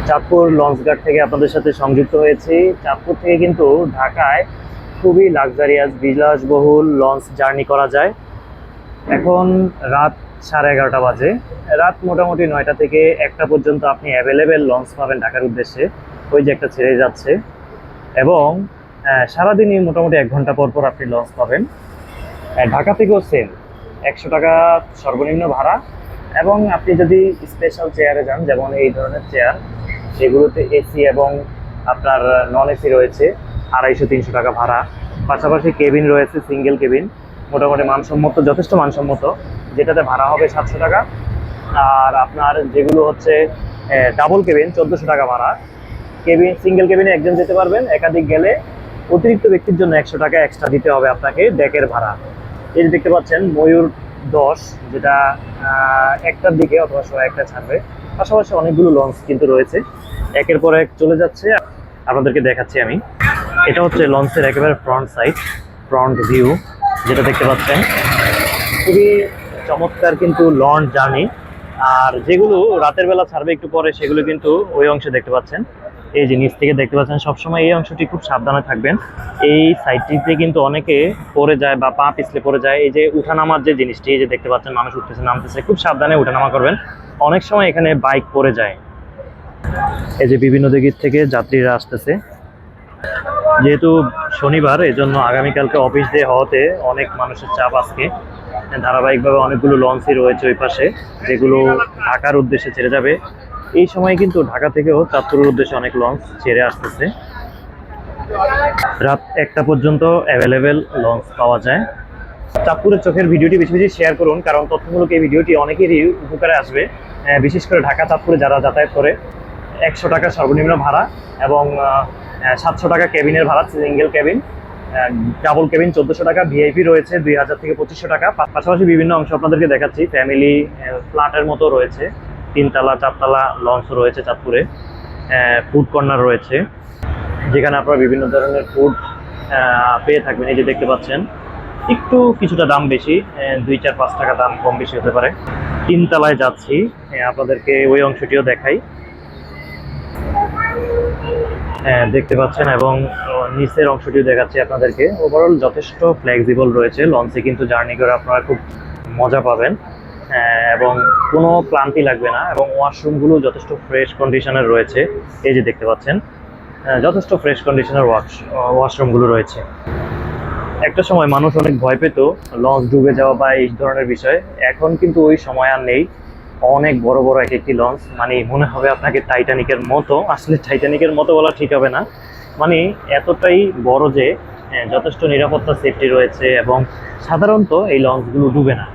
চাঁদপুর লঞ্চঘাট থেকে আপনাদের সাথে সংযুক্ত হয়েছি। চাঁদপুর থেকে কিন্তু ঢাকায় খুবই লাক্সারিয়াস বিলাসবহুল লঞ্চ জার্নি করা যায়। এখন রাত 11:30 বাজে। রাত মোটামুটি 9টা থেকে 1টা পর্যন্ত আপনি অ্যাভেলেবেল লঞ্চ পাবেন ঢাকার উদ্দেশ্যে। ওই যে একটা ছেড়ে যাচ্ছে। এবং সারাদিনই মোটামুটি 1 ঘন্টা পর পর আপনি লঞ্চ পাবেন। ঢাকা থেকেও সেম 100 টাকা সর্বনিম্ন ভাড়া। এবং আপনি যদি স্পেশাল চেয়ারে যান, যেমন এই ধরনের চেয়ার, সেগুলোতে এসি এবং আপনার নন এসি রয়েছে, 250-300 টাকা ভাড়া। পাশাপাশি কেবিন রয়েছে, সিঙ্গেল কেবিন, মোটামুটি মানসম্মত, যথেষ্ট মানসম্মত, যেটাতে ভাড়া হবে 700 টাকা। আর আপনার যেগুলো হচ্ছে ডাবল কেবিন, 1400 টাকা ভাড়া। কেবিন সিঙ্গেল কেবিনে একজন যেতে পারবেন, একাধিক গেলে অতিরিক্ত ব্যক্তির জন্য 100 টাকা এক্সট্রা দিতে হবে আপনাকে ডেকের ভাড়া। এই যে দেখতে পাচ্ছেন ময়ূর 10, যেটা 1টার দিকে অথবা 1:15 ছাড়বে। পাশাপাশি অনেকগুলো লঞ্চ কিন্তু রয়েছে, একের পর এক চলে যাচ্ছে, আপনাদেরকে দেখাচ্ছি আমি। এটা হচ্ছে লঞ্চের একেবারে ফ্রন্ট সাইড, ফ্রন্ট ভিউ, যেটা দেখতে পাচ্ছেন। খুবই চমৎকার কিন্তু লঞ্চ জার্নি। আর যেগুলো রাতের বেলা ছাড়বে একটু পরে, সেগুলো কিন্তু ওই অংশে দেখতে পাচ্ছেন। এই যে নিচ থেকে দেখতে পাচ্ছেন, সবসময় এই অংশটি খুব সাবধানে থাকবেন। এই সাইডটিতে কিন্তু অনেকে পড়ে যায় বা পা পিছলে পড়ে যায়। এই যে উঠানামার যে জিনিসটি, এই যে দেখতে পাচ্ছেন মানুষ উঠতেছে নামতেছে, খুব সাবধানে উঠানামা করবেন। অনেক সময় এখানে বাইক পড়ে যায়। এই যে বিভিন্ন দিক থেকে যাত্রীরা আসতেছে। যেহেতু শনিবার, এজন্য আগামীকালকে অফিস ডে হওয়াতে অনেক মানুষের চাপ আজকে। ধারাবাহিকভাবে অনেকগুলো লঞ্চই রয়েছে ওই পাশে, যেগুলো ঢাকার উদ্দেশ্যে ছেড়ে যাবে। এই সময় কিন্তু ঢাকা থেকেও চাঁদপুরের উদ্দেশ্যে অনেক লঞ্চ ছেড়ে আসতেছে। রাত 1টা পর্যন্ত অ্যাভেলেবেল লঞ্চ পাওয়া যায়। চাঁদপুরের চোখের ভিডিওটি বেশি বেশি শেয়ার করুন, কারণ তথ্যমূলক এই ভিডিওটি অনেকেরই উপকারে আসবে। বিশেষ করে ঢাকা চাঁদপুরে যারা যাতায়াত করে। 100 টাকা সর্বনিম্ন ভাড়া এবং 700 টাকা কেবিনের ভাড়া, সিঙ্গেল কেবিন। ডাবল কেবিন 1400 টাকা, ভিআইপি রয়েছে 2000 থেকে 2500 টাকা। পাশাপাশি বিভিন্ন অংশ আপনাদেরকে দেখাচ্ছি, ফ্যামিলি ফ্ল্যাটের মতো রয়েছে, 3তলা 4তলা লঞ্চ রয়েছে চাঁদপুরে। ফুড কর্নার রয়েছে, যেখানে আপনারা বিভিন্ন ধরনের ফুড পেয়ে থাকবেন। এই যে দেখতে পাচ্ছেন, একটু কিছুটা দাম বেশি, 2-4-5 টাকা দাম কম বেশি হতে পারে। 3তলায় যাচ্ছি, আপনাদেরকে ওই অংশটিও দেখাই। দেখতে পাচ্ছেন, এবং নিচের অংশটিও দেখাচ্ছি আপনাদেরকে। ওভারঅল যথেষ্ট ফ্লেক্সিবল রয়েছে লঞ্চে, কিন্তু জার্নি করে আপনারা খুব মজা পাবেন এবং কোনো ক্লান্তি লাগবে না। এবং ওয়াশরুমগুলো যথেষ্ট ফ্রেশ কন্ডিশনের রয়েছে। এই যে দেখতে পাচ্ছেন, যথেষ্ট ফ্রেশ কন্ডিশনের ওয়াশরুমগুলো রয়েছে। একটা সময় মানুষ অনেক ভয় পেত লঞ্চ ডুবে যাওয়া বা এই ধরনের বিষয়, এখন কিন্তু ওই সময় আর নেই। অনেক বড় বড় একটি লঞ্চ, মানে মনে হবে আপনাকে টাইটানিকের মতো। আসলে টাইটানিকের মতো বলা ঠিক হবে না, মানে এতটাই বড় যে যথেষ্ট নিরাপত্তা সেফটি রয়েছে, এবং সাধারণত এই লঞ্চগুলো ডুবে না।